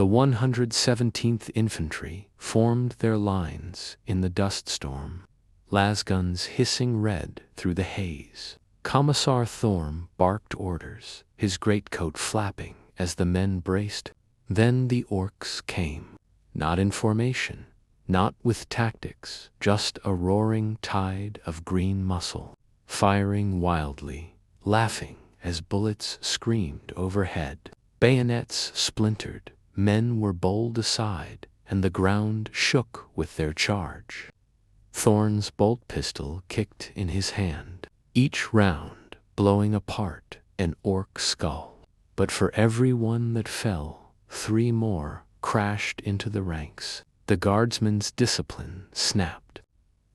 The 117th Infantry formed their lines in the dust storm, lasguns hissing red through the haze. Commissar Thorm barked orders, his greatcoat flapping as the men braced. Then the Orks came, not in formation, not with tactics, just a roaring tide of green muscle, firing wildly, laughing as bullets screamed overhead. Bayonets splintered, men were bowled aside, and the ground shook with their charge. Thorn's bolt pistol kicked in his hand, each round blowing apart an orc skull. But for every one that fell, 3 more crashed into the ranks. The guardsman's discipline snapped.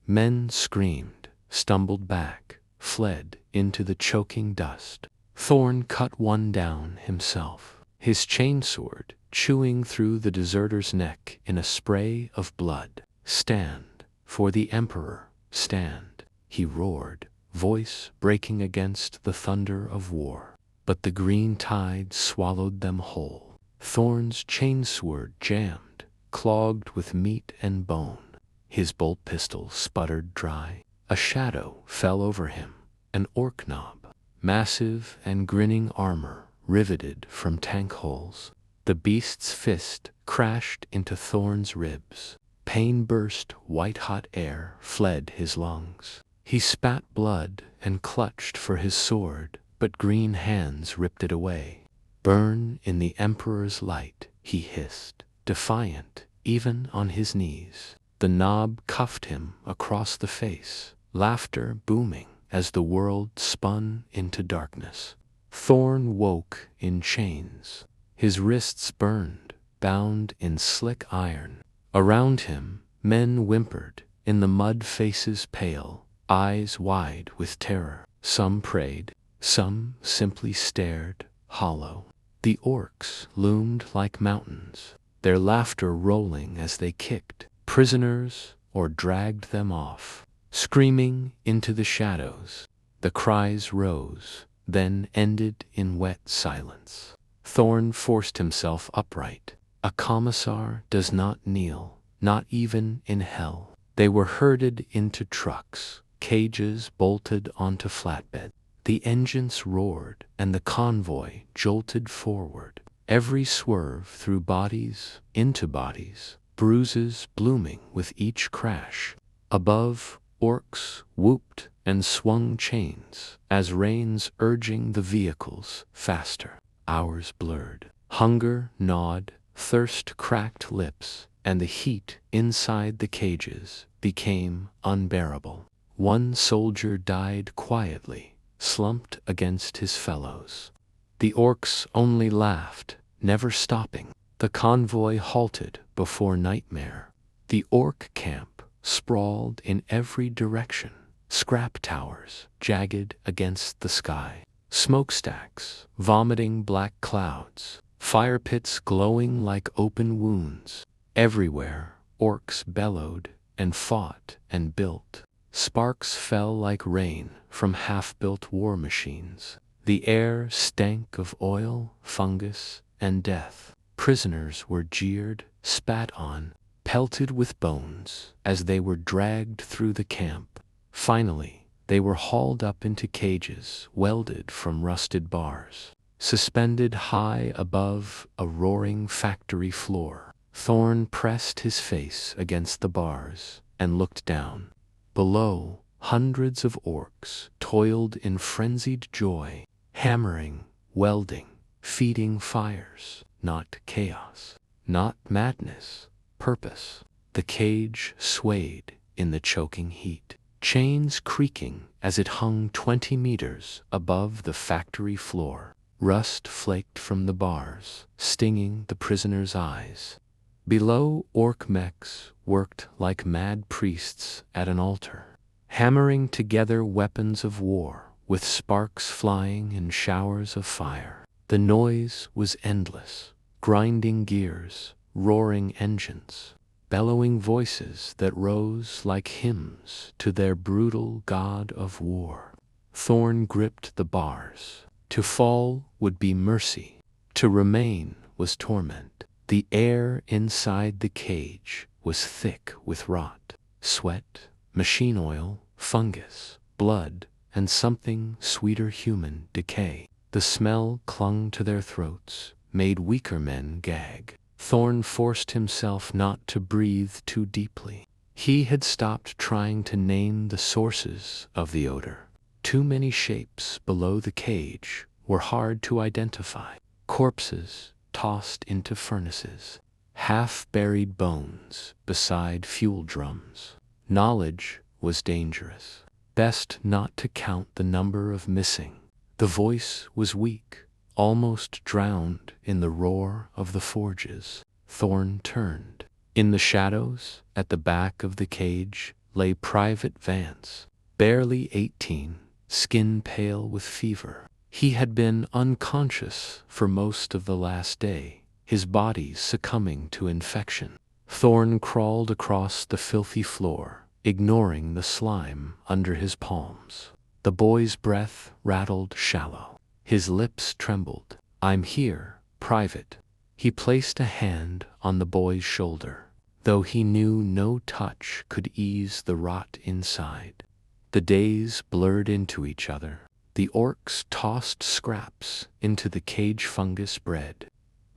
Men screamed, stumbled back, fled into the choking dust. Thorn cut one down himself, his chainsword chewing through the deserter's neck in a spray of blood. "Stand, for the Emperor, stand," he roared, voice breaking against the thunder of war. But the green tide swallowed them whole. Thorn's chainsword jammed, clogged with meat and bone. His bolt pistol sputtered dry. A shadow fell over him, an orc knob, massive and grinning armor riveted from tank holes. The beast's fist crashed into Thorn's ribs. Pain burst white-hot air, fled his lungs. He spat blood and clutched for his sword, but green hands ripped it away. "Burn in the Emperor's light," he hissed, defiant even on his knees. The knob cuffed him across the face, laughter booming as the world spun into darkness. Thorn woke in chains. His wrists burned, bound in slick iron. Around him, men whimpered, in the mud faces pale, eyes wide with terror. Some prayed, some simply stared, hollow. The orcs loomed like mountains, their laughter rolling as they kicked prisoners or dragged them off. Screaming into the shadows, the cries rose, then ended in wet silence. Thorn forced himself upright. A commissar does not kneel, not even in hell. They were herded into trucks, cages bolted onto flatbed. The engines roared, and the convoy jolted forward. Every swerve through bodies, into bodies, bruises blooming with each crash. Above, orcs whooped and swung chains, as reins urging the vehicles faster. Hours blurred. Hunger gnawed, thirst cracked lips, and the heat inside the cages became unbearable. One soldier died quietly, slumped against his fellows. The orcs only laughed, never stopping. The convoy halted before nightmare. The orc camp sprawled in every direction, scrap towers jagged against the sky, smokestacks vomiting black clouds, fire pits glowing like open wounds. Everywhere, orcs bellowed and fought and built. Sparks fell like rain from half-built war machines. The air stank of oil, fungus, and death. Prisoners were jeered, spat on, pelted with bones as they were dragged through the camp. Finally, they were hauled up into cages welded from rusted bars, suspended high above a roaring factory floor. Thorn pressed his face against the bars and looked down. Below, hundreds of orcs toiled in frenzied joy, hammering, welding, feeding fires. Not chaos, not madness, purpose. The cage swayed in the choking heat, chains creaking as it hung 20 meters above the factory floor. Rust flaked from the bars, stinging the prisoners' eyes. Below, orc mechs worked like mad priests at an altar, hammering together weapons of war with sparks flying in showers of fire. The noise was endless, grinding gears, roaring engines, bellowing voices that rose like hymns to their brutal god of war. Thorn gripped the bars. To fall would be mercy, to remain was torment. The air inside the cage was thick with rot, sweat, machine oil, fungus, blood, and something sweeter human decay. The smell clung to their throats, made weaker men gag. Thorn forced himself not to breathe too deeply. He had stopped trying to name the sources of the odor. Too many shapes below the cage were hard to identify. Corpses tossed into furnaces, half-buried bones beside fuel drums. Knowledge was dangerous. Best not to count the number of missing. The voice was weak, almost drowned in the roar of the forges. Thorn turned. In the shadows, at the back of the cage, lay Private Vance, barely 18, skin pale with fever. He had been unconscious for most of the last day, his body succumbing to infection. Thorn crawled across the filthy floor, ignoring the slime under his palms. The boy's breath rattled shallow. His lips trembled. "I'm here, Private." He placed a hand on the boy's shoulder, though he knew no touch could ease the rot inside. The days blurred into each other. The orcs tossed scraps into the cage fungus bread.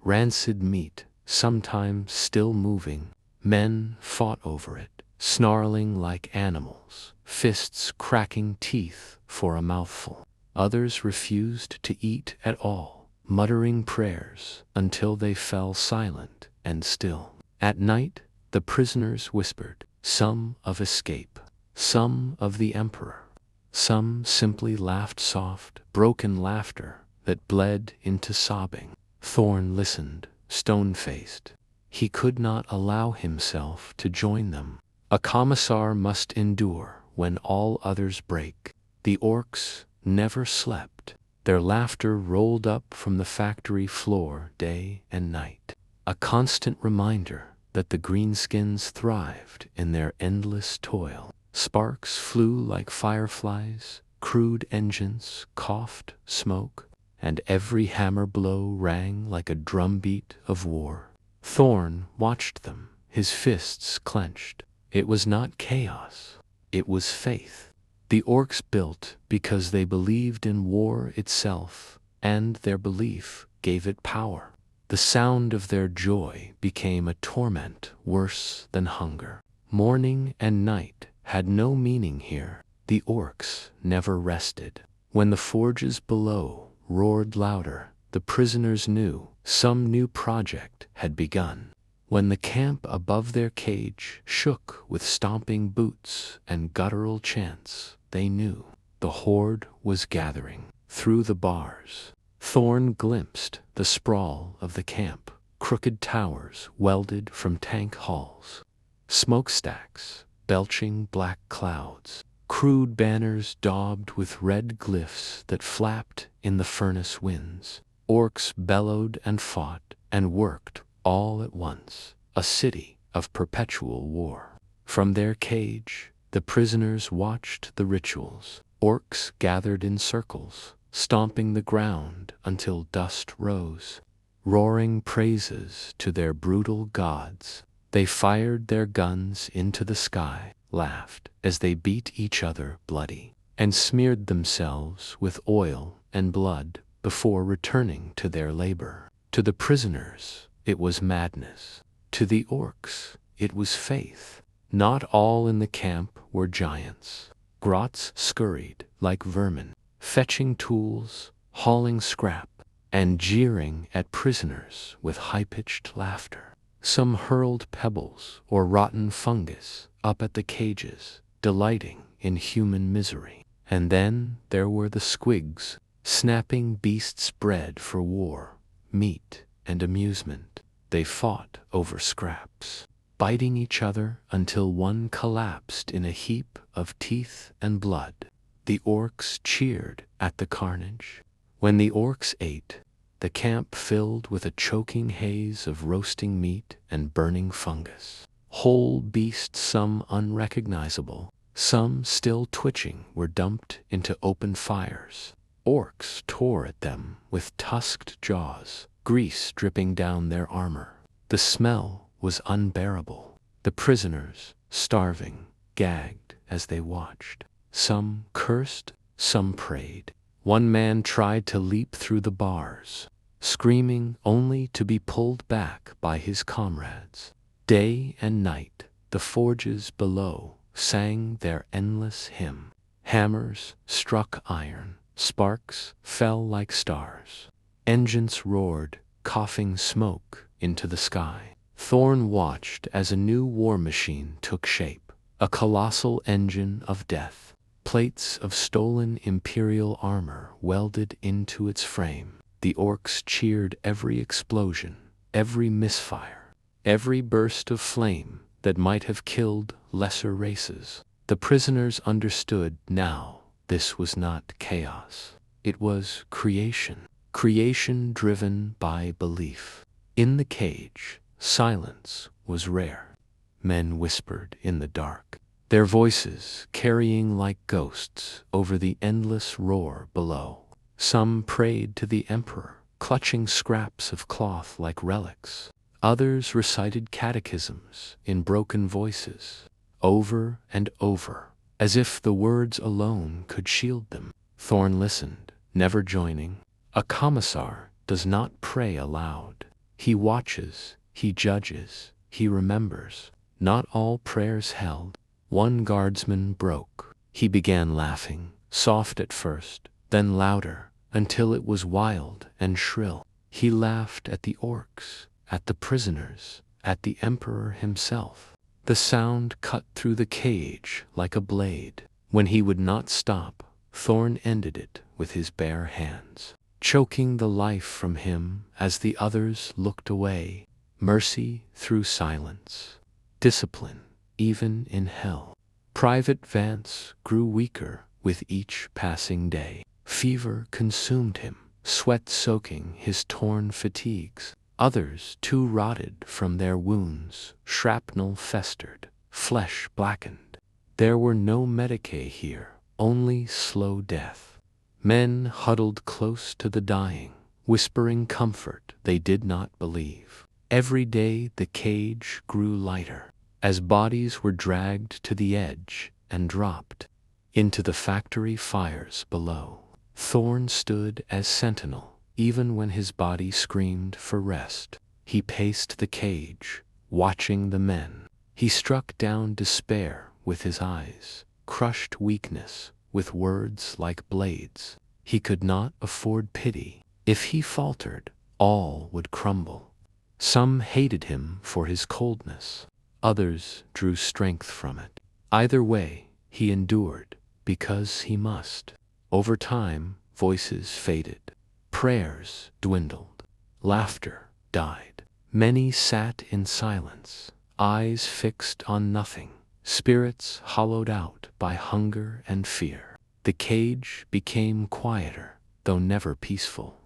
Rancid meat, sometimes still moving. Men fought over it, snarling like animals, fists cracking teeth for a mouthful. Others refused to eat at all, muttering prayers until they fell silent and still. At night, the prisoners whispered, some of escape, some of the Emperor. Some simply laughed soft, broken laughter that bled into sobbing. Thorn listened, stone-faced. He could not allow himself to join them. A commissar must endure when all others break. The orcs never slept. Their laughter rolled up from the factory floor day and night. A constant reminder that the greenskins thrived in their endless toil. Sparks flew like fireflies, crude engines coughed smoke, and every hammer blow rang like a drumbeat of war. Thorn watched them, his fists clenched. It was not chaos, it was faith. The orcs built because they believed in war itself, and their belief gave it power. The sound of their joy became a torment worse than hunger. Morning and night had no meaning here. The orcs never rested. When the forges below roared louder, the prisoners knew some new project had begun. When the camp above their cage shook with stomping boots and guttural chants, they knew the horde was gathering. Through the bars, Thorn glimpsed the sprawl of the camp, crooked towers welded from tank hulls, smokestacks belching black clouds, crude banners daubed with red glyphs that flapped in the furnace winds. Orcs bellowed and fought and worked all at once, a city of perpetual war. From their cage, the prisoners watched the rituals. Orcs gathered in circles, stomping the ground until dust rose, roaring praises to their brutal gods. They fired their guns into the sky, laughed as they beat each other bloody, and smeared themselves with oil and blood before returning to their labor. To the prisoners, it was madness. To the orcs, it was faith. Not all in the camp were giants. Grots scurried like vermin, fetching tools, hauling scrap, and jeering at prisoners with high-pitched laughter. Some hurled pebbles or rotten fungus up at the cages, delighting in human misery. And then there were the squigs, snapping beasts bred for war, meat, and amusement. They fought over scraps, biting each other until one collapsed in a heap of teeth and blood. The orcs cheered at the carnage. When the orcs ate, the camp filled with a choking haze of roasting meat and burning fungus. Whole beasts, some unrecognizable, some still twitching, were dumped into open fires. Orcs tore at them with tusked jaws, grease dripping down their armor. The smell was unbearable. The prisoners, starving, gagged as they watched. Some cursed, some prayed. One man tried to leap through the bars, screaming only to be pulled back by his comrades. Day and night, the forges below sang their endless hymn. Hammers struck iron, sparks fell like stars. Engines roared, coughing smoke into the sky. Thorn watched as a new war machine took shape, a colossal engine of death. Plates of stolen imperial armor welded into its frame. The Orks cheered every explosion, every misfire, every burst of flame that might have killed lesser races. The prisoners understood now this was not chaos. It was creation. Creation driven by belief. In the cage, silence was rare. Men whispered in the dark, their voices carrying like ghosts over the endless roar below. Some prayed to the emperor, clutching scraps of cloth like relics. Others recited catechisms in broken voices, over and over, as if the words alone could shield them. Thorn listened, never joining. A commissar does not pray aloud. He watches, he judges, he remembers. Not all prayers held. One guardsman broke. He began laughing, soft at first, then louder, until it was wild and shrill. He laughed at the Orks, at the prisoners, at the emperor himself. The sound cut through the cage like a blade. When he would not stop, Thorn ended it with his bare hands, choking the life from him as the others looked away. Mercy through silence. Discipline, even in hell. Private Vance grew weaker with each passing day. Fever consumed him, sweat soaking his torn fatigues. Others too rotted from their wounds. Shrapnel festered, flesh blackened. There were no Medicae here, only slow death. Men huddled close to the dying, whispering comfort they did not believe. Every day the cage grew lighter, as bodies were dragged to the edge and dropped into the factory fires below. Thorn stood as sentinel, even when his body screamed for rest. He paced the cage, watching the men. He struck down despair with his eyes, crushed weakness with words like blades. He could not afford pity. If he faltered, all would crumble. Some hated him for his coldness. Others drew strength from it. Either way, he endured, because he must. Over time, voices faded. Prayers dwindled. Laughter died. Many sat in silence, eyes fixed on nothing, spirits hollowed out by hunger and fear. The cage became quieter, though never peaceful.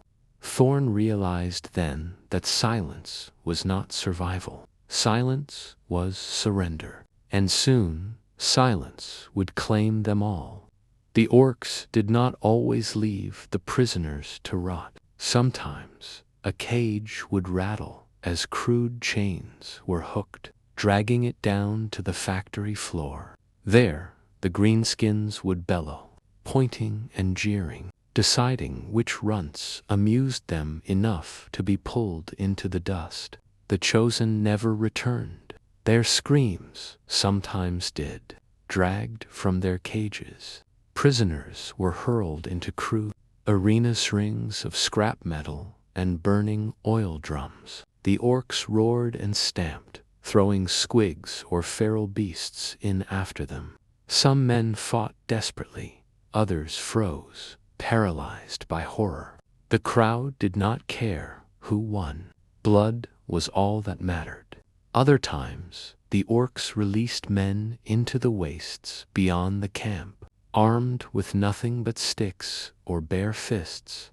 Thorn realized then that silence was not survival. Silence was surrender. And soon, silence would claim them all. The Orks did not always leave the prisoners to rot. Sometimes, a cage would rattle as crude chains were hooked, dragging it down to the factory floor. There, the greenskins would bellow, pointing and jeering, deciding which runts amused them enough to be pulled into the dust. The chosen never returned. Their screams sometimes did, dragged from their cages. Prisoners were hurled into crude arena rings of scrap metal and burning oil drums. The Orks roared and stamped, throwing squigs or feral beasts in after them. Some men fought desperately, others froze, paralyzed by horror. The crowd did not care who won. Blood was all that mattered. Other times, the Orks released men into the wastes beyond the camp, armed with nothing but sticks or bare fists.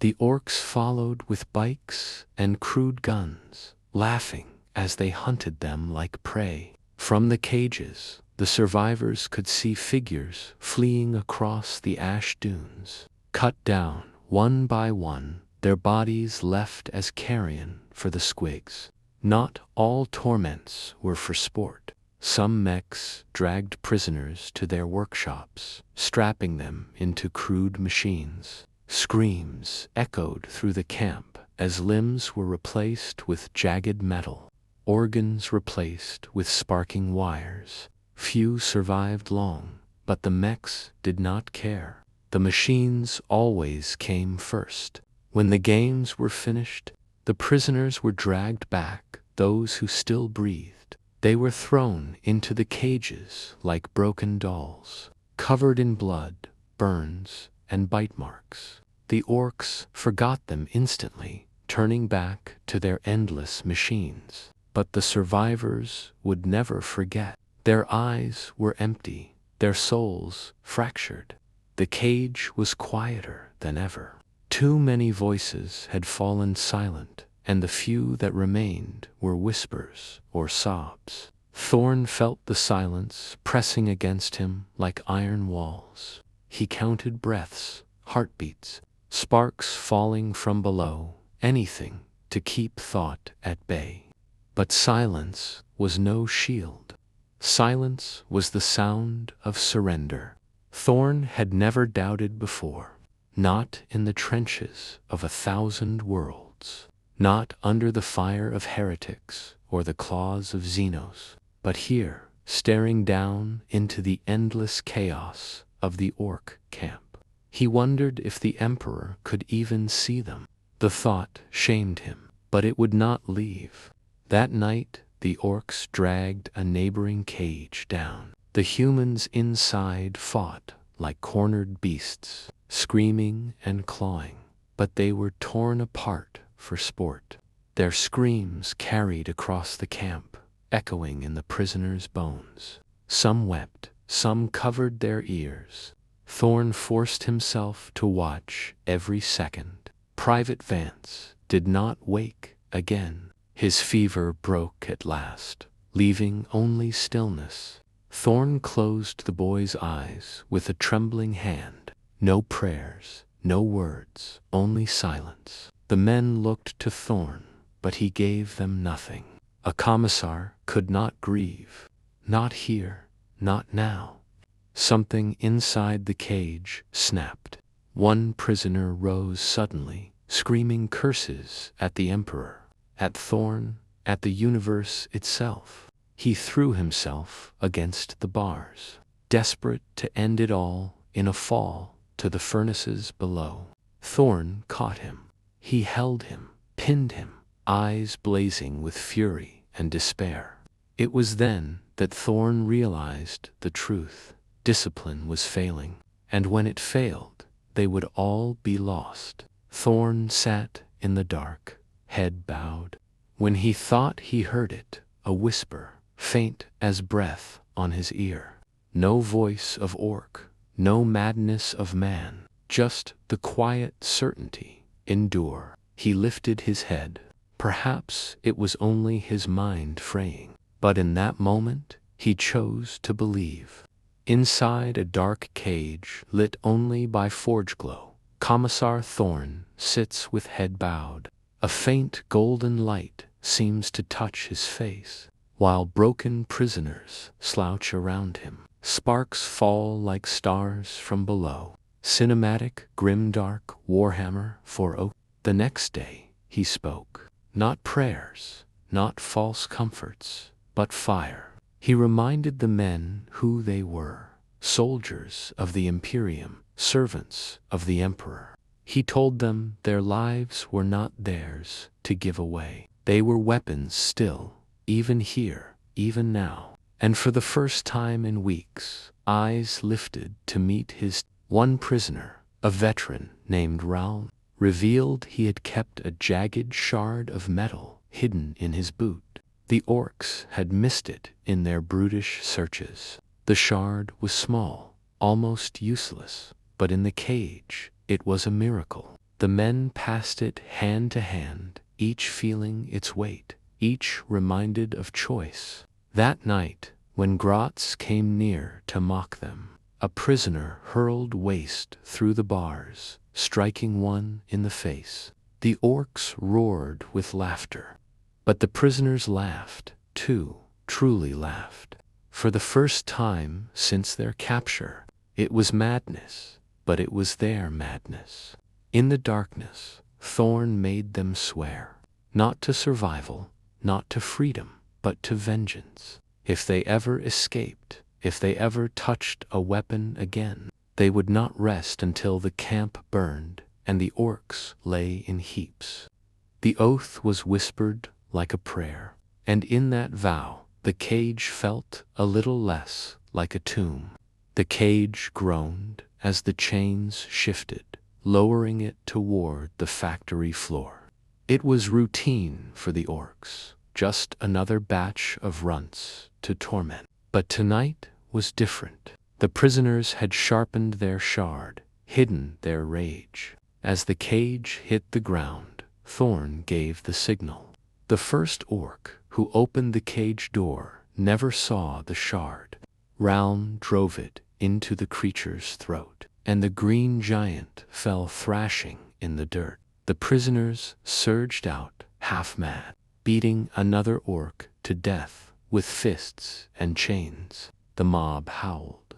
The Orks followed with bikes and crude guns, laughing as they hunted them like prey. From the cages, the survivors could see figures fleeing across the ash dunes, cut down one by one, their bodies left as carrion for the squigs. Not all torments were for sport. Some mechs dragged prisoners to their workshops, strapping them into crude machines. Screams echoed through the camp as limbs were replaced with jagged metal, organs replaced with sparking wires. Few survived long, but the mechs did not care. The machines always came first. When the games were finished, the prisoners were dragged back, those who still breathed. They were thrown into the cages like broken dolls, covered in blood, burns, and bite marks. The orcs forgot them instantly, turning back to their endless machines. But the survivors would never forget. Their eyes were empty, their souls fractured. The cage was quieter than ever. Too many voices had fallen silent, and the few that remained were whispers or sobs. Thorn felt the silence pressing against him like iron walls. He counted breaths, heartbeats, sparks falling from below, anything to keep thought at bay. But silence was no shield. Silence was the sound of surrender. Thorn had never doubted before. Not in the trenches of 1,000 worlds. Not under the fire of heretics or the claws of Xenos. But here, staring down into the endless chaos of the orc camp. He wondered if the Emperor could even see them. The thought shamed him, but it would not leave. That night, the orcs dragged a neighboring cage down. The humans inside fought like cornered beasts, screaming and clawing, but they were torn apart for sport. Their screams carried across the camp, echoing in the prisoners' bones. Some wept, some covered their ears. Thorn forced himself to watch every second. Private Vance did not wake again. His fever broke at last, leaving only stillness. Thorn closed the boy's eyes with a trembling hand. No prayers, no words, only silence. The men looked to Thorn, but he gave them nothing. A commissar could not grieve. Not here, not now. Something inside the cage snapped. One prisoner rose suddenly, screaming curses at the Emperor, at Thorn, at the universe itself. He threw himself against the bars, desperate to end it all in a fall to the furnaces below. Thorn caught him. He held him, pinned him, eyes blazing with fury and despair. It was then that Thorn realized the truth. Discipline was failing, and when it failed, they would all be lost. Thorn sat in the dark, head bowed. When he thought he heard it, a whisper, faint as breath, on his ear. No voice of orc, no madness of man, just the quiet certainty. Endure. He lifted his head. Perhaps it was only his mind fraying, but in that moment, he chose to believe. Inside a dark cage lit only by forge glow, Commissar Thorn sits with head bowed. A faint golden light seems to touch his face, while broken prisoners slouch around him. Sparks fall like stars from below. Cinematic, grimdark Warhammer 40k. The next day, he spoke. Not prayers, not false comforts, but fire. He reminded the men who they were. Soldiers of the Imperium, servants of the Emperor. He told them their lives were not theirs to give away. They were weapons still, even here, even now. And for the first time in weeks, eyes lifted to meet his. One prisoner, a veteran named Raoul, revealed he had kept a jagged shard of metal hidden in his boot. The orcs had missed it in their brutish searches. The shard was small, almost useless, but in the cage, it was a miracle. The men passed it hand to hand, each feeling its weight, each reminded of choice. That night, when Gratz came near to mock them, a prisoner hurled waste through the bars, striking one in the face. The orcs roared with laughter. But the prisoners laughed, too, truly laughed. For the first time since their capture, it was madness, but it was their madness. In the darkness, Thorn made them swear, not to survival, not to freedom, but to vengeance. If they ever escaped, if they ever touched a weapon again, they would not rest until the camp burned and the orcs lay in heaps. The oath was whispered like a prayer, and in that vow the cage felt a little less like a tomb. The cage groaned as the chains shifted, lowering it toward the factory floor. It was routine for the orcs, just another batch of runts to torment. But tonight was different. The prisoners had sharpened their shard, hidden their rage. As the cage hit the ground, Thorn gave the signal. The first orc who opened the cage door never saw the shard. Ralm drove it into the creature's throat, and the green giant fell thrashing in the dirt. The prisoners surged out, half mad, beating another orc to death with fists and chains. The mob howled.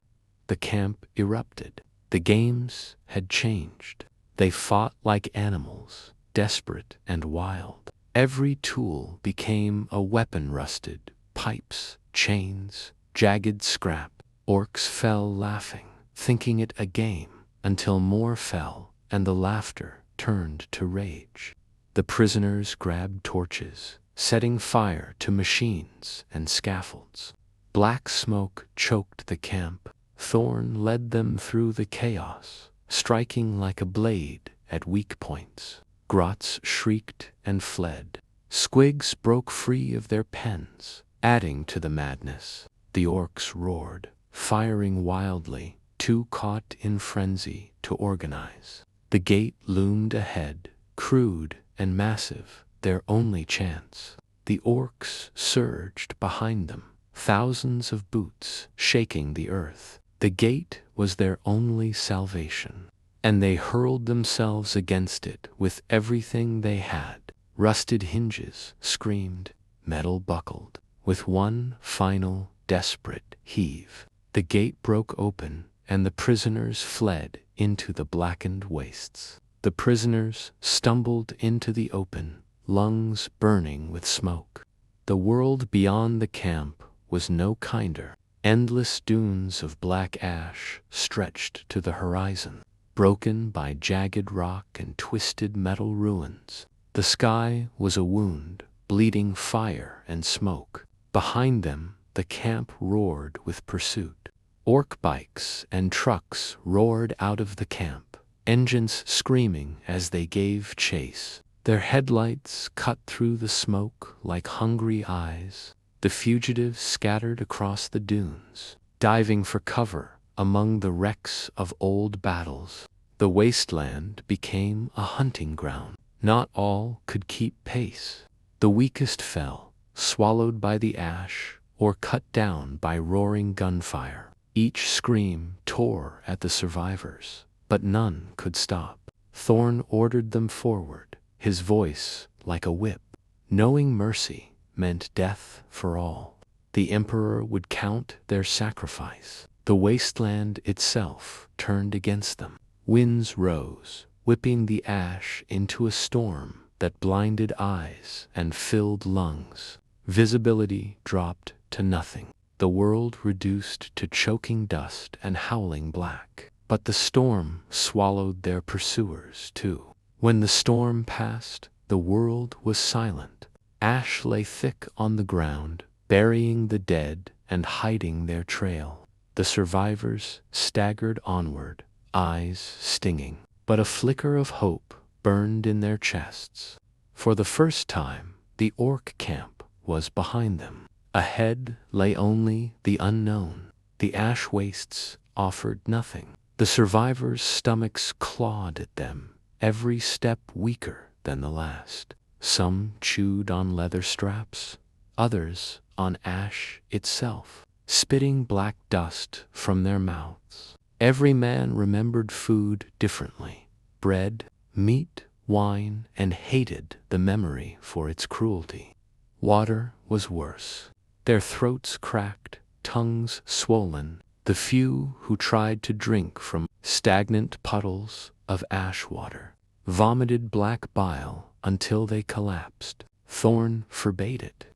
The camp erupted. The games had changed. They fought like animals, desperate and wild. Every tool became a weapon rusted, pipes, chains, jagged scrap. Orcs fell laughing, thinking it a game, until more fell, and the laughter turned to rage. The prisoners grabbed torches, setting fire to machines and scaffolds. Black smoke choked the camp. Thorn led them through the chaos, striking like a blade at weak points. Grots shrieked and fled. Squigs broke free of their pens, adding to the madness. The orcs roared, firing wildly, too caught in frenzy to organize. The gate loomed ahead, crude and massive, their only chance. The orcs surged behind them, thousands of boots shaking the earth. The gate was their only salvation, and they hurled themselves against it with everything they had. Rusted hinges screamed, metal buckled. With one final, desperate heave, the gate broke open, and the prisoners fled into the blackened wastes. The prisoners stumbled into the open, lungs burning with smoke. The world beyond the camp was no kinder. Endless dunes of black ash stretched to the horizon, broken by jagged rock and twisted metal ruins. The sky was a wound, bleeding fire and smoke. Behind them, the camp roared with pursuit. Orc bikes and trucks roared out of the camp, engines screaming as they gave chase. Their headlights cut through the smoke like hungry eyes. The fugitives scattered across the dunes, diving for cover among the wrecks of old battles. The wasteland became a hunting ground. Not all could keep pace. The weakest fell, swallowed by the ash or cut down by roaring gunfire. Each scream tore at the survivors, but none could stop. Thorn ordered them forward, his voice like a whip. Knowing mercy meant death for all. The Emperor would count their sacrifice. The wasteland itself turned against them. Winds rose, whipping the ash into a storm that blinded eyes and filled lungs. Visibility dropped to nothing. The world reduced to choking dust and howling black. But the storm swallowed their pursuers too. When the storm passed, the world was silent. Ash lay thick on the ground, burying the dead and hiding their trail. The survivors staggered onward, eyes stinging, but a flicker of hope burned in their chests. For the first time, the orc camp was behind them. Ahead lay only the unknown. The ash wastes offered nothing. The survivors' stomachs clawed at them, every step weaker than the last. Some chewed on leather straps, others on ash itself, spitting black dust from their mouths. Every man remembered food differently: bread, meat, wine, and hated the memory for its cruelty. Water was worse. Their throats cracked, tongues swollen. The few who tried to drink from stagnant puddles of ash water vomited black bile until they collapsed. Thorn forbade it.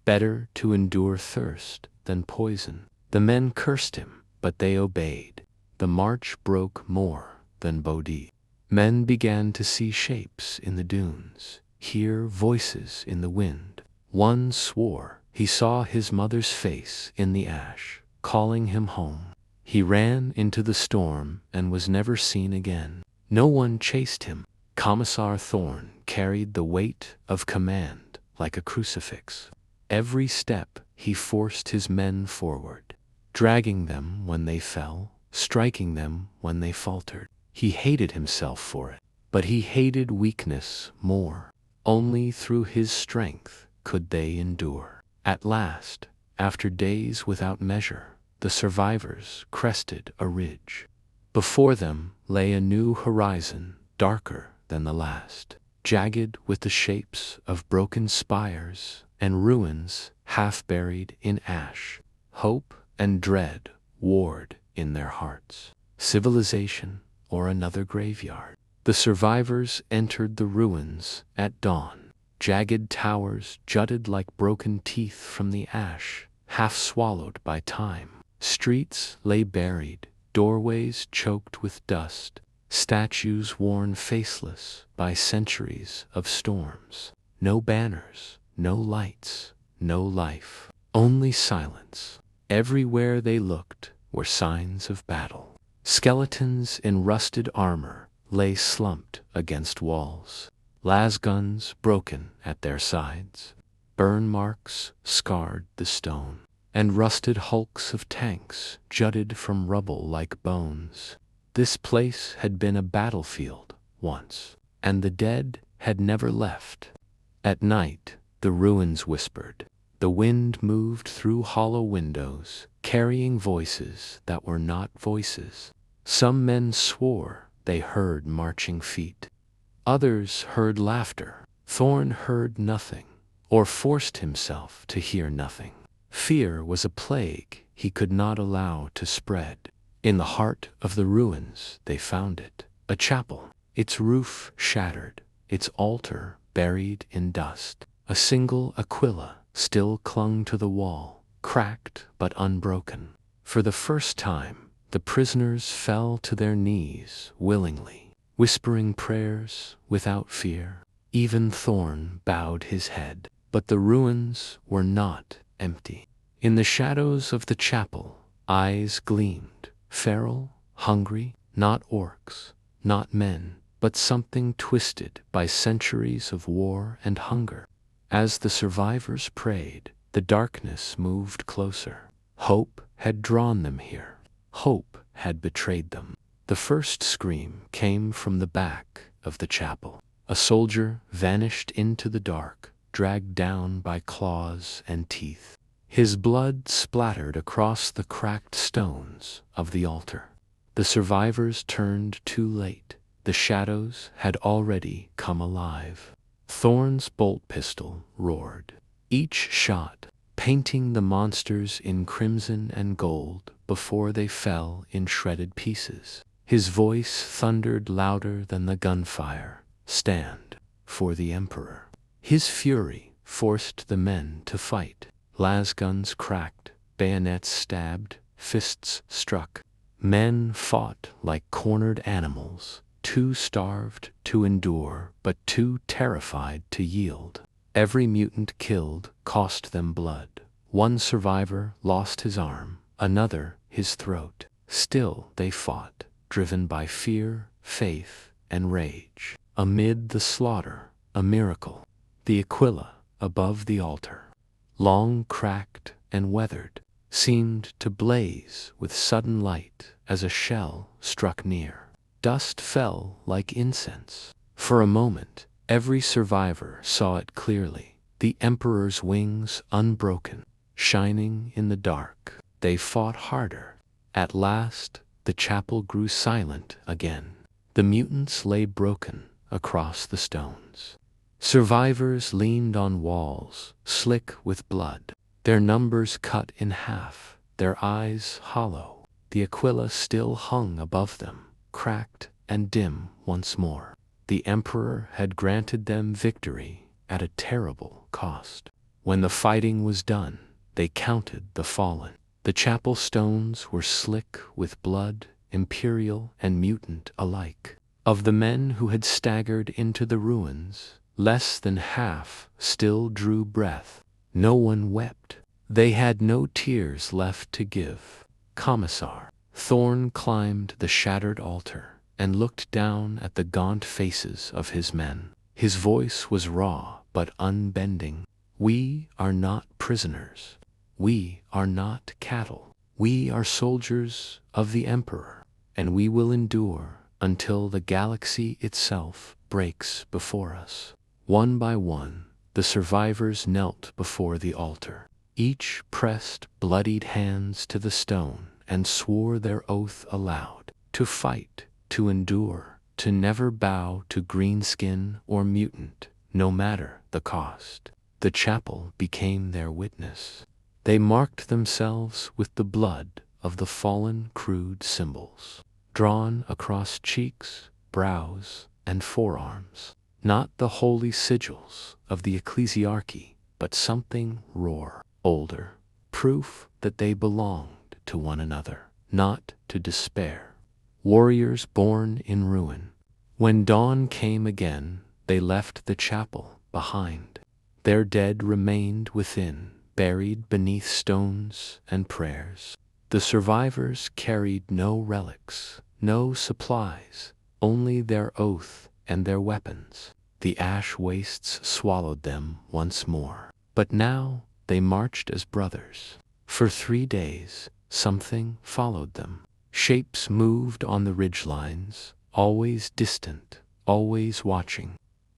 Better to endure thirst than poison. The men cursed him, but they obeyed. The march broke more than Bodhi. Men began to see shapes in the dunes, hear voices in the wind. One swore he saw his mother's face in the ash, calling him home. He ran into the storm and was never seen again. No one chased him. Commissar Thorn carried the weight of command like a crucifix. Every step he forced his men forward, dragging them when they fell, striking them when they faltered. He hated himself for it, but he hated weakness more. Only through his strength could they endure. At last, after days without measure, the survivors crested a ridge. Before them lay a new horizon, darker than the last, jagged with the shapes of broken spires and ruins half buried in ash. Hope and dread warred in their hearts. Civilization or another graveyard. The survivors entered the ruins at dawn. Jagged towers jutted like broken teeth from the ash, half swallowed by time. Streets lay buried, doorways choked with dust, statues worn faceless by centuries of storms. No banners, no lights, no life, only silence. Everywhere they looked were signs of battle. Skeletons in rusted armor lay slumped against walls, lasguns broken at their sides. Burn marks scarred the stone, and rusted hulks of tanks jutted from rubble like bones. This place had been a battlefield once, and the dead had never left. At night, the ruins whispered. The wind moved through hollow windows, carrying voices that were not voices. Some men swore they heard marching feet. Others heard laughter. Thorn heard nothing, or forced himself to hear nothing. Fear was a plague he could not allow to spread. In the heart of the ruins they found it, a chapel, its roof shattered, its altar buried in dust. A single Aquila still clung to the wall, cracked but unbroken. For the first time, the prisoners fell to their knees willingly, whispering prayers without fear. Even Thorn bowed his head, but the ruins were not empty. In the shadows of the chapel, eyes gleamed, feral, hungry, not orcs, not men, but something twisted by centuries of war and hunger. As the survivors prayed, the darkness moved closer. Hope had drawn them here. Hope had betrayed them. The first scream came from the back of the chapel. A soldier vanished into the dark, dragged down by claws and teeth. His blood splattered across the cracked stones of the altar. The survivors turned too late. The shadows had already come alive. Thorn's bolt pistol roared, each shot painting the monsters in crimson and gold before they fell in shredded pieces. His voice thundered louder than the gunfire. Stand for the Emperor. His fury forced the men to fight. Lasguns cracked, bayonets stabbed, fists struck. Men fought like cornered animals, too starved to endure, but too terrified to yield. Every mutant killed cost them blood. One survivor lost his arm, another his throat. Still they fought, driven by fear, faith, and rage. Amid the slaughter, a miracle. The Aquila above the altar, long cracked and weathered, seemed to blaze with sudden light as a shell struck near. Dust fell like incense. For a moment, every survivor saw it clearly, the Emperor's wings unbroken, shining in the dark. They fought harder. At last, the chapel grew silent again. The mutants lay broken across the stones. Survivors leaned on walls, slick with blood, their numbers cut in half, their eyes hollow. The Aquila still hung above them, cracked and dim once more. The Emperor had granted them victory at a terrible cost. When the fighting was done, they counted the fallen. The chapel stones were slick with blood, imperial and mutant alike. Of the men who had staggered into the ruins, less than half still drew breath. No one wept. They had no tears left to give. Commissar Thorn climbed the shattered altar and looked down at the gaunt faces of his men. His voice was raw but unbending. We are not prisoners. We are not cattle. We are soldiers of the Emperor, and we will endure until the galaxy itself breaks before us. One by one, the survivors knelt before the altar. Each pressed bloodied hands to the stone and swore their oath aloud, to fight, to endure, to never bow to greenskin or mutant, no matter the cost. The chapel became their witness. They marked themselves with the blood of the fallen crude symbols, drawn across cheeks, brows, and forearms. Not the holy sigils of the ecclesiarchy, but something rawer, older, proof that they belonged to one another, not to despair. Warriors born in ruin. When dawn came again, they left the chapel behind. Their dead remained within, buried beneath stones and prayers. The survivors carried no relics, no supplies, only their oath and their weapons. The ash wastes swallowed them once more. But now they marched as brothers. For 3 days, something followed them. Shapes moved on the ridgelines, always distant, always watching.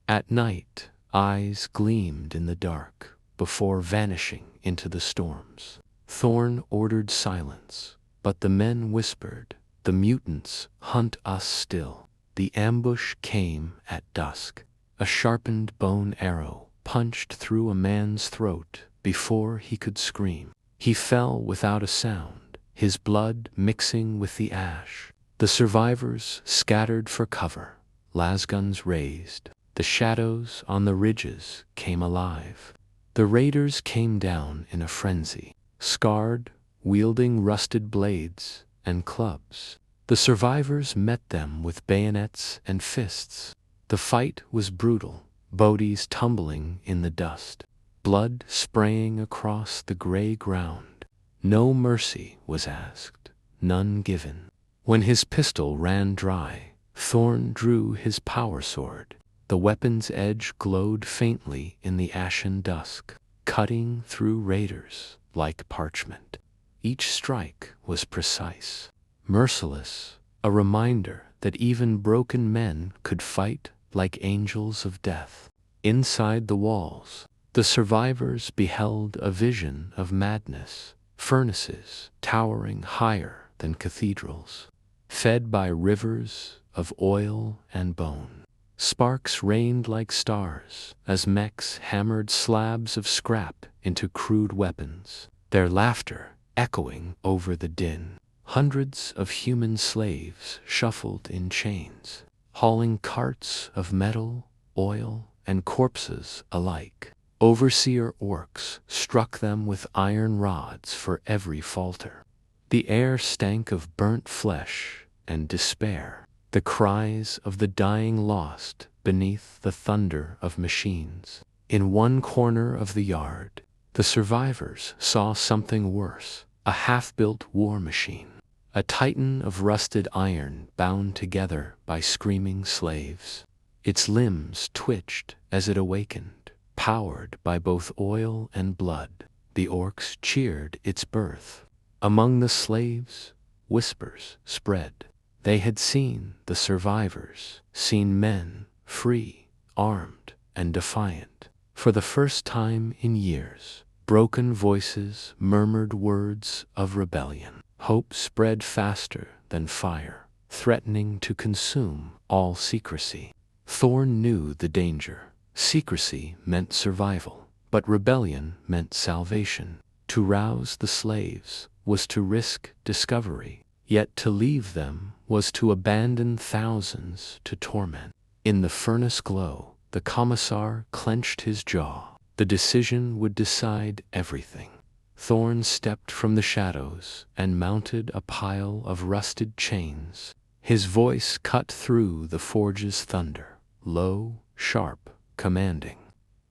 At night, eyes gleamed in the dark, before vanishing into the storms. Thorn ordered silence, but the men whispered, "The mutants hunt us still." The ambush came at dusk. A sharpened bone arrow punched through a man's throat before he could scream. He fell without a sound, his blood mixing with the ash. The survivors scattered for cover, lasguns raised. The shadows on the ridges came alive. The raiders came down in a frenzy, scarred, wielding rusted blades and clubs. The survivors met them with bayonets and fists. The fight was brutal, bodies tumbling in the dust, blood spraying across the gray ground. No mercy was asked, none given. When his pistol ran dry, Thorn drew his power sword. The weapon's edge glowed faintly in the ashen dusk, cutting through raiders like parchment. Each strike was precise, merciless, a reminder that even broken men could fight like angels of death. Inside the walls, the survivors beheld a vision of madness, furnaces towering higher than cathedrals, fed by rivers of oil and bone. Sparks rained like stars as mechs hammered slabs of scrap into crude weapons, their laughter echoing over the din. Hundreds of human slaves shuffled in chains, hauling carts of metal, oil, and corpses alike. Overseer Orks struck them with iron rods for every falter. The air stank of burnt flesh and despair, the cries of the dying lost beneath the thunder of machines. In one corner of the yard, the survivors saw something worse, a half-built war machine, a titan of rusted iron bound together by screaming slaves. Its limbs twitched as it awakened, powered by both oil and blood. The Orks cheered its birth. Among the slaves, whispers spread. They had seen the survivors, seen men, free, armed, and defiant. For the first time in years, broken voices murmured words of rebellion. Hope spread faster than fire, threatening to consume all secrecy. Thorn knew the danger. Secrecy meant survival, but rebellion meant salvation. To rouse the slaves was to risk discovery, yet to leave them was to abandon thousands to torment. In the furnace glow, the commissar clenched his jaw. The decision would decide everything. Thorn stepped from the shadows and mounted a pile of rusted chains. His voice cut through the forge's thunder, low, sharp, commanding.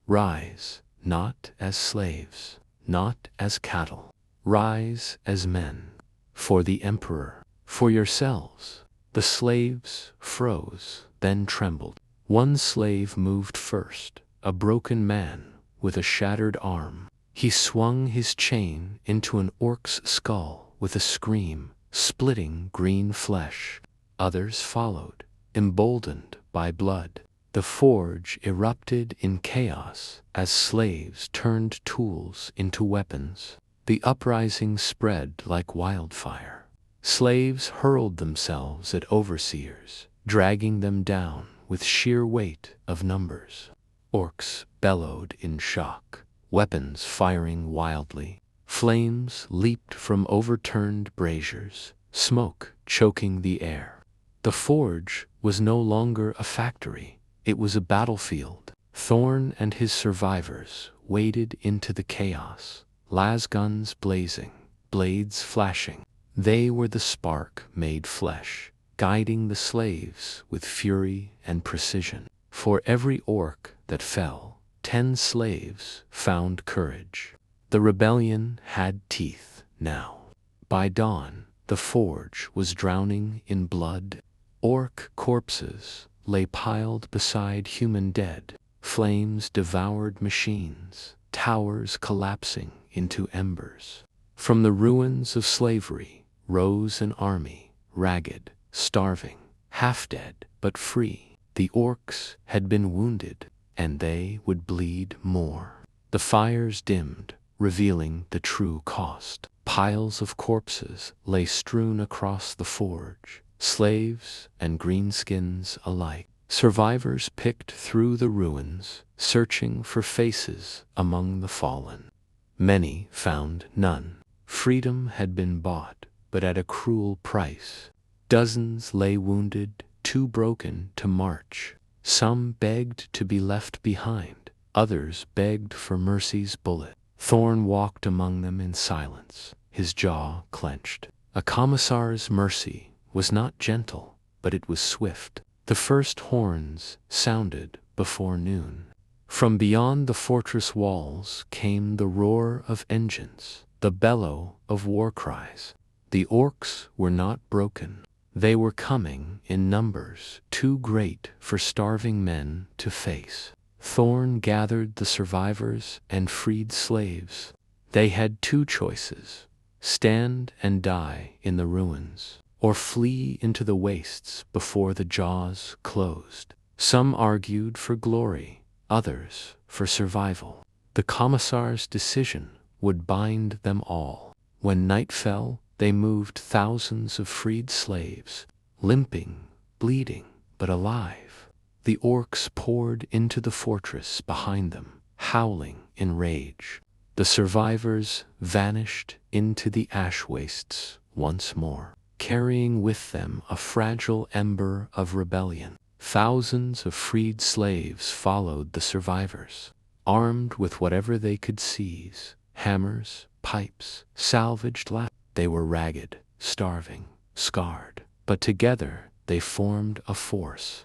Rise, not as slaves, not as cattle. Rise as men. For the Emperor, for yourselves. The slaves froze, then trembled. One slave moved first, a broken man with a shattered arm. He swung his chain into an orc's skull with a scream, splitting green flesh. Others followed, emboldened by blood. The forge erupted in chaos as slaves turned tools into weapons. The uprising spread like wildfire. Slaves hurled themselves at overseers, dragging them down with sheer weight of numbers. Orcs bellowed in shock, weapons firing wildly. Flames leaped from overturned braziers, smoke choking the air. The forge was no longer a factory, it was a battlefield. Thorn and his survivors waded into the chaos, lasguns blazing, blades flashing. They were the spark made flesh, guiding the slaves with fury and precision. For every orc that fell, 10 slaves found courage. The rebellion had teeth now. By dawn, the forge was drowning in blood. Orc corpses lay piled beside human dead. Flames devoured machines, towers collapsing into embers. From the ruins of slavery rose an army, ragged, starving, half-dead, but free. The orcs had been wounded, and they would bleed more. The fires dimmed, revealing the true cost. Piles of corpses lay strewn across the forge, slaves and greenskins alike. Survivors picked through the ruins, searching for faces among the fallen. Many found none. Freedom had been bought, but at a cruel price. Dozens lay wounded, too broken to march. Some begged to be left behind, others begged for mercy's bullet. Thorn walked among them in silence, his jaw clenched. A commissar's mercy was not gentle, but it was swift. The first horns sounded before noon. From beyond the fortress walls came the roar of engines, the bellow of war cries. The orcs were not broken. They were coming in numbers too great for starving men to face. Thorn gathered the survivors and freed slaves. They had 2 choices: stand and die in the ruins, or flee into the wastes before the jaws closed. Some argued for glory, others for survival. The commissar's decision would bind them all. When night fell, they moved thousands of freed slaves, limping, bleeding, but alive. The orcs poured into the fortress behind them, howling in rage. The survivors vanished into the ash wastes once more, carrying with them a fragile ember of rebellion. Thousands of freed slaves followed the survivors, armed with whatever they could seize: hammers, pipes, salvaged ladders. They were ragged, starving, scarred, but together they formed a force.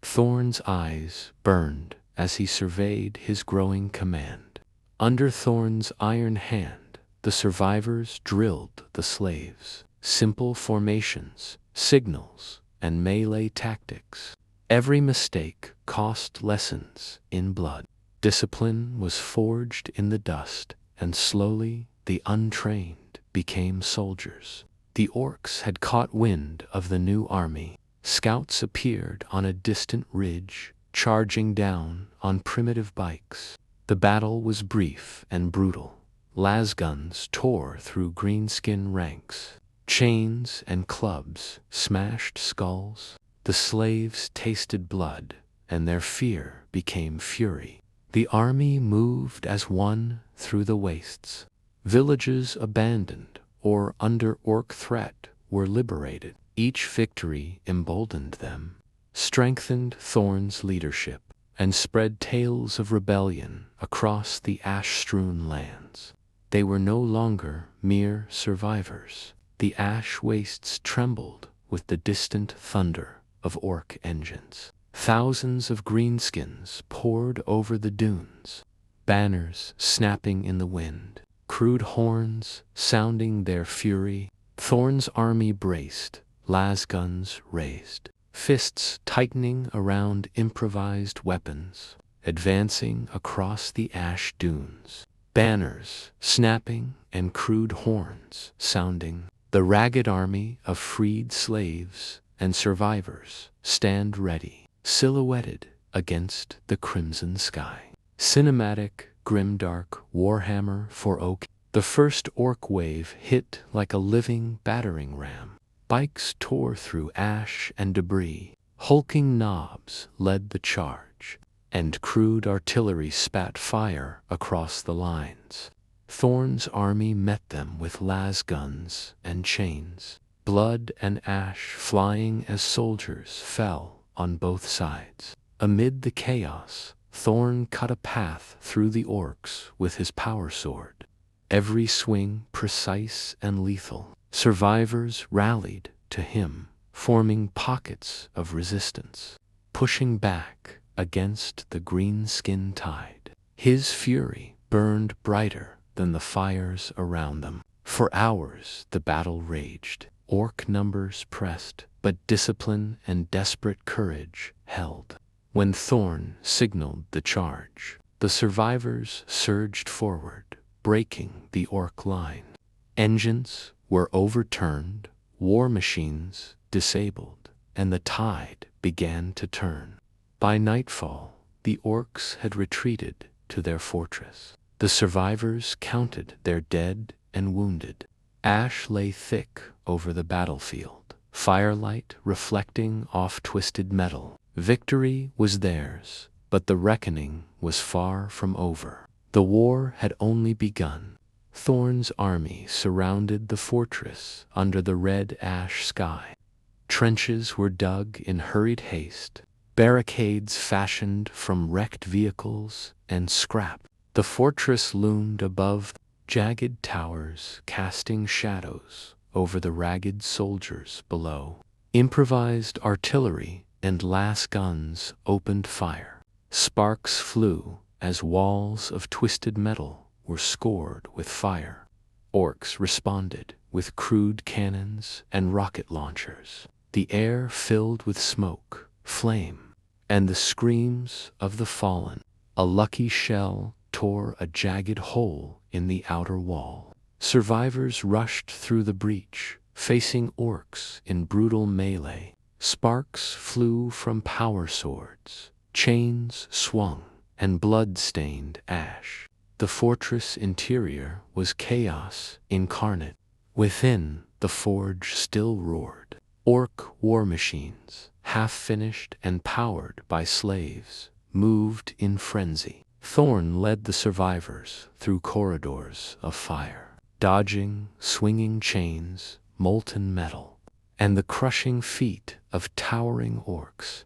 Thorn's eyes burned as he surveyed his growing command. Under Thorn's iron hand, the survivors drilled the slaves. Simple formations, signals, and melee tactics. Every mistake cost lessons in blood. Discipline was forged in the dust, and slowly the untrained became soldiers. The orcs had caught wind of the new army. Scouts appeared on a distant ridge, charging down on primitive bikes. The battle was brief and brutal. Lasguns tore through greenskin ranks. Chains and clubs smashed skulls. The slaves tasted blood, and their fear became fury. The army moved as one through the wastes. Villages abandoned or under Orc threat were liberated. Each victory emboldened them, strengthened Thorn's leadership, and spread tales of rebellion across the ash-strewn lands. They were no longer mere survivors. The ash wastes trembled with the distant thunder of Orc engines. Thousands of greenskins poured over the dunes, banners snapping in the wind, crude horns sounding their fury. Thorn's army braced, lasguns raised, fists tightening around improvised weapons, advancing across the ash dunes, banners snapping and crude horns sounding. The ragged army of freed slaves and survivors stand ready, silhouetted against the crimson sky. Cinematic, grimdark Warhammer 40k. The first Orc wave hit like a living battering ram. Bikes tore through ash and debris. Hulking knobs led the charge, and crude artillery spat fire across the lines. Thorn's army met them with lasguns and chains, blood and ash flying as soldiers fell on both sides. Amid the chaos, Thorn cut a path through the Orcs with his power sword, every swing precise and lethal. Survivors rallied to him, forming pockets of resistance, pushing back against the greenskin tide. His fury burned brighter than the fires around them. For hours the battle raged. Orc numbers pressed, but discipline and desperate courage held. When Thorn signaled the charge, the survivors surged forward, breaking the Orc line. Engines were overturned, war machines disabled, and the tide began to turn. By nightfall, the Orcs had retreated to their fortress. The survivors counted their dead and wounded. Ash lay thick over the battlefield, firelight reflecting off twisted metal. Victory was theirs, but the reckoning was far from over. The war had only begun. Thorn's army surrounded the fortress under the red ash sky. Trenches were dug in hurried haste, barricades fashioned from wrecked vehicles and scrap. The fortress loomed above, jagged towers casting shadows over the ragged soldiers below. Improvised artillery and lasguns opened fire. Sparks flew as walls of twisted metal were scored with fire. Orcs responded with crude cannons and rocket launchers. The air filled with smoke, flame, and the screams of the fallen. A lucky shell tore a jagged hole in the outer wall. Survivors rushed through the breach, facing Orcs in brutal melee. Sparks flew from power swords, chains swung, and blood-stained ash. The fortress interior was chaos incarnate. Within, the forge still roared. Orc war machines, half-finished and powered by slaves, moved in frenzy. Thorn led the survivors through corridors of fire, dodging swinging chains, molten metal, and the crushing feet of towering Orcs.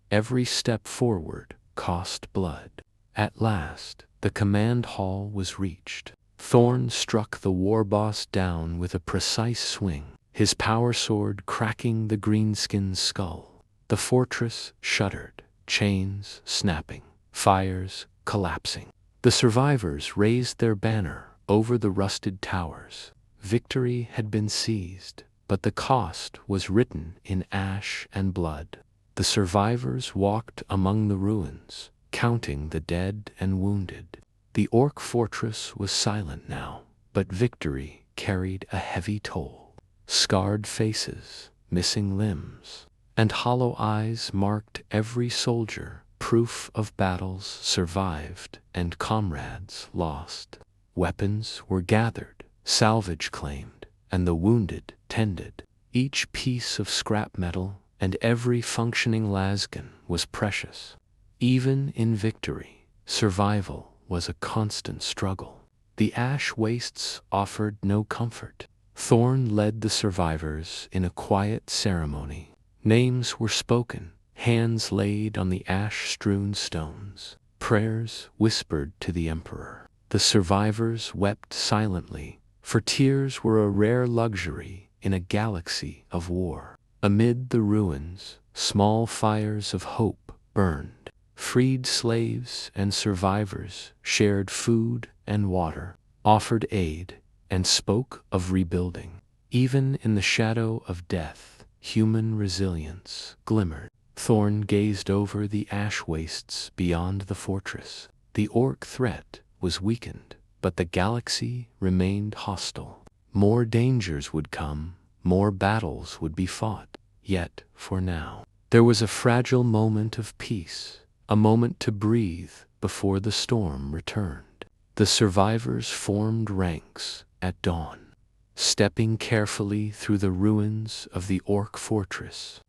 Every step forward cost blood. At last, the command hall was reached. Thorn struck the war boss down with a precise swing, his power sword cracking the greenskin's skull. The fortress shuddered, chains snapping, fires collapsing. The survivors raised their banner over the rusted towers. Victory had been seized, but the cost was written in ash and blood. The survivors walked among the ruins, counting the dead and wounded. The Orc fortress was silent now, but victory carried a heavy toll. Scarred faces, missing limbs, and hollow eyes marked every soldier, proof of battles survived and comrades lost. Weapons were gathered, salvage claimed, and the wounded tended. Each piece of scrap metal and every functioning lasgun was precious. Even in victory, survival was a constant struggle. The ash wastes offered no comfort. Thorn led the survivors in a quiet ceremony. Names were spoken, hands laid on the ash-strewn stones, prayers whispered to the Emperor. The survivors wept silently, for tears were a rare luxury in a galaxy of war. Amid the ruins, small fires of hope burned. Freed slaves and survivors shared food and water, offered aid, and spoke of rebuilding. Even in the shadow of death, human resilience glimmered. Thorn gazed over the ash wastes beyond the fortress. The Orc threat was weakened, but the galaxy remained hostile. More dangers would come, more battles would be fought. Yet, for now, there was a fragile moment of peace, a moment to breathe before the storm returned. The survivors formed ranks at dawn, stepping carefully through the ruins of the Orc fortress.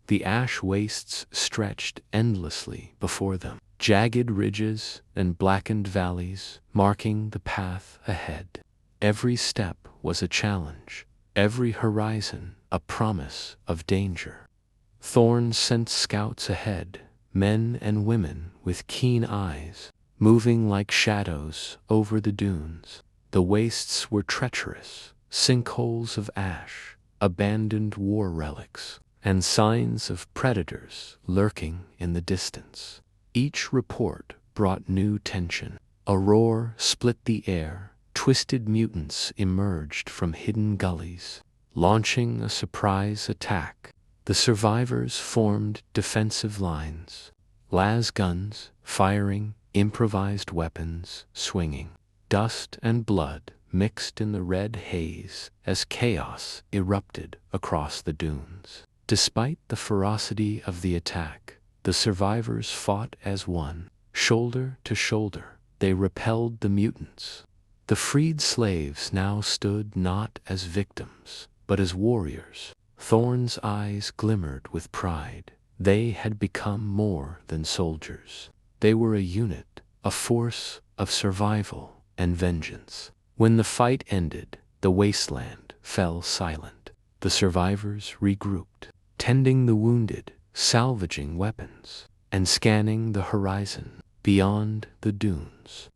The ash wastes stretched endlessly before them, jagged ridges and blackened valleys marking the path ahead. Every step was a challenge, every horizon a promise of danger. Thorn sent scouts ahead, men and women with keen eyes, moving like shadows over the dunes. The wastes were treacherous, sinkholes of ash, abandoned war relics, and signs of predators lurking in the distance. Each report brought new tension. A roar split the air, twisted mutants emerged from hidden gullies, launching a surprise attack. The survivors formed defensive lines, las guns firing, improvised weapons swinging. Dust and blood mixed in the red haze as chaos erupted across the dunes. Despite the ferocity of the attack, the survivors fought as one. Shoulder to shoulder, they repelled the mutants. The freed slaves now stood not as victims, but as warriors. Thorn's eyes glimmered with pride. They had become more than soldiers. They were a unit, a force of survival and vengeance. When the fight ended, the wasteland fell silent. The survivors regrouped, tending the wounded, salvaging weapons, and scanning the horizon beyond the dunes.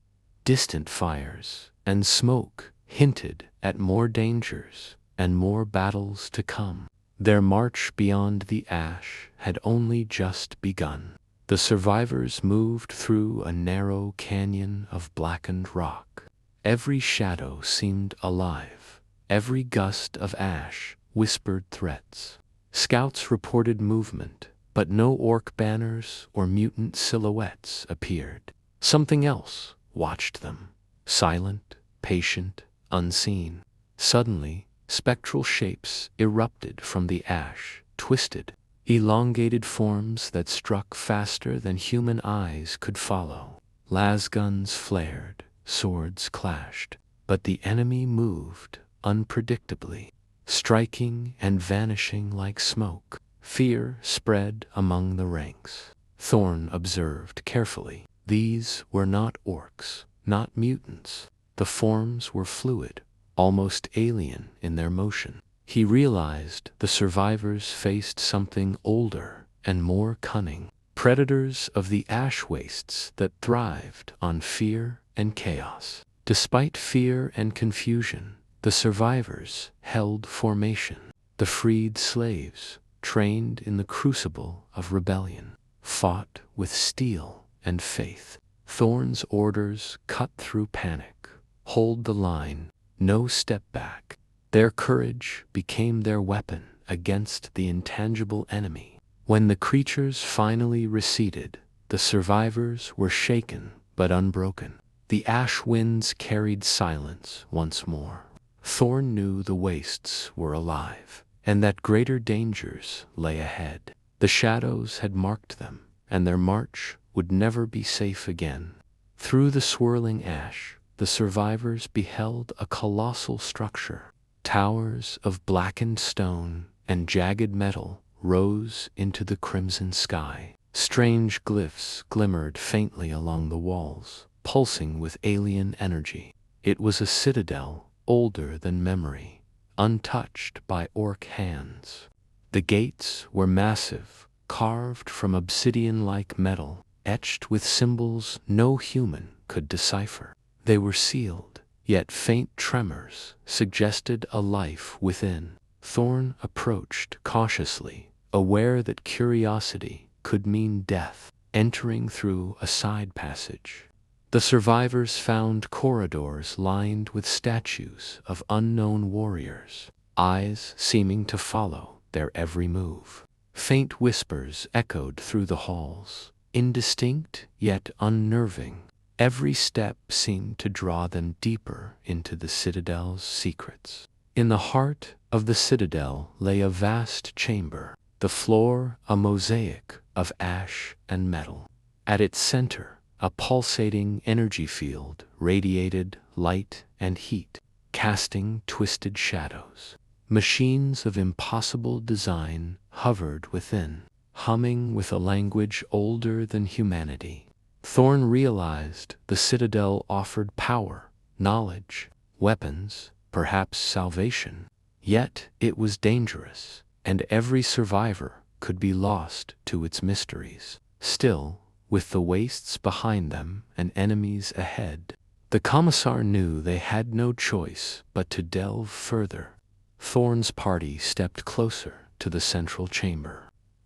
Distant fires and smoke hinted at more dangers and more battles to come. Their march beyond the ash had only just begun. The survivors moved through a narrow canyon of blackened rock. Every shadow seemed alive. Every gust of ash whispered threats. Scouts reported movement, but no orc banners or mutant silhouettes appeared. Something else watched them, silent, patient, unseen. Suddenly, spectral shapes erupted from the ash, twisted, elongated forms that struck faster than human eyes could follow. Lasguns flared, swords clashed, but the enemy moved unpredictably, striking and vanishing like smoke. Fear spread among the ranks. Thorn observed carefully. These were not orcs, not mutants. The forms were fluid, almost alien in their motion. He realized the survivors faced something older and more cunning. Predators of the ash wastes that thrived on fear and chaos. Despite fear and confusion, the survivors held formation. The freed slaves, trained in the crucible of rebellion, fought with steel and faith. Thorn's orders cut through panic. Hold the line, no step back. Their courage became their weapon against the intangible enemy. When the creatures finally receded, the survivors were shaken but unbroken. The ash winds carried silence once more. Thorn knew the wastes were alive, and that greater dangers lay ahead. The shadows had marked them, and their march would never be safe again. Through the swirling ash, the survivors beheld a colossal structure. Towers of blackened stone and jagged metal rose into the crimson sky. Strange glyphs glimmered faintly along the walls, pulsing with alien energy. It was a citadel older than memory, untouched by orc hands. The gates were massive, carved from obsidian-like metal, etched with symbols no human could decipher. They were sealed, yet faint tremors suggested a life within. Thorn approached cautiously, aware that curiosity could mean death. Entering through a side passage, the survivors found corridors lined with statues of unknown warriors, eyes seeming to follow their every move. Faint whispers echoed through the halls, indistinct yet unnerving. Every step seemed to draw them deeper into the citadel's secrets. In the heart of the citadel lay a vast chamber, the floor a mosaic of ash and metal. At its center, a pulsating energy field radiated light and heat, casting twisted shadows. Machines of impossible design hovered within, humming with a language older than humanity. Thorn realized the citadel offered power, knowledge, weapons, perhaps salvation. Yet it was dangerous, and every survivor could be lost to its mysteries. Still, with the wastes behind them and enemies ahead, the commissar knew they had no choice but to delve further. Thorn's party stepped closer to the central chamber.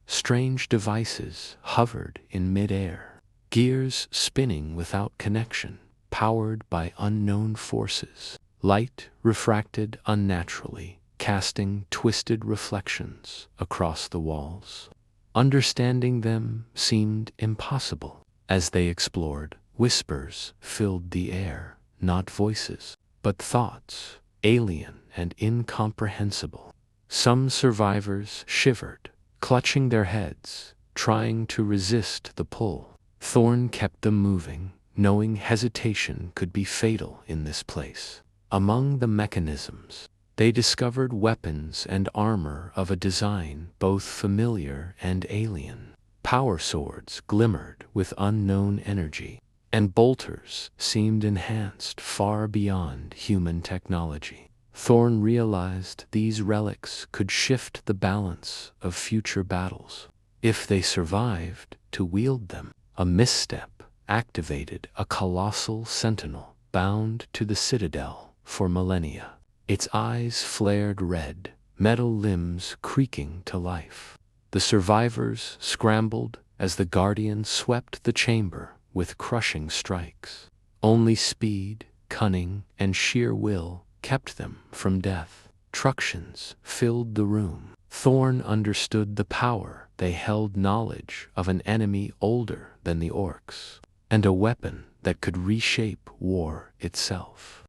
Strange devices hovered in mid-air, gears spinning without connection, powered by unknown forces. Light refracted unnaturally, casting twisted reflections across the walls. Understanding them seemed impossible. As they explored, whispers filled the air, not voices, but thoughts, alien and incomprehensible. Some survivors shivered, clutching their heads, trying to resist the pull. Thorn kept them moving, knowing hesitation could be fatal in this place. Among the mechanisms, they discovered weapons and armor of a design both familiar and alien. Power swords glimmered with unknown energy, and bolters seemed enhanced far beyond human technology. Thorn realized these relics could shift the balance of future battles. If they survived to wield them, a misstep activated a colossal sentinel bound to the citadel for millennia. Its eyes flared red, metal limbs creaking to life. The survivors scrambled as the guardian swept the chamber with crushing strikes. Only speed, cunning, and sheer will kept them from death. Tructions filled the room. Thorn understood the power they held, knowledge of an enemy older than the Orks, and a weapon that could reshape war itself.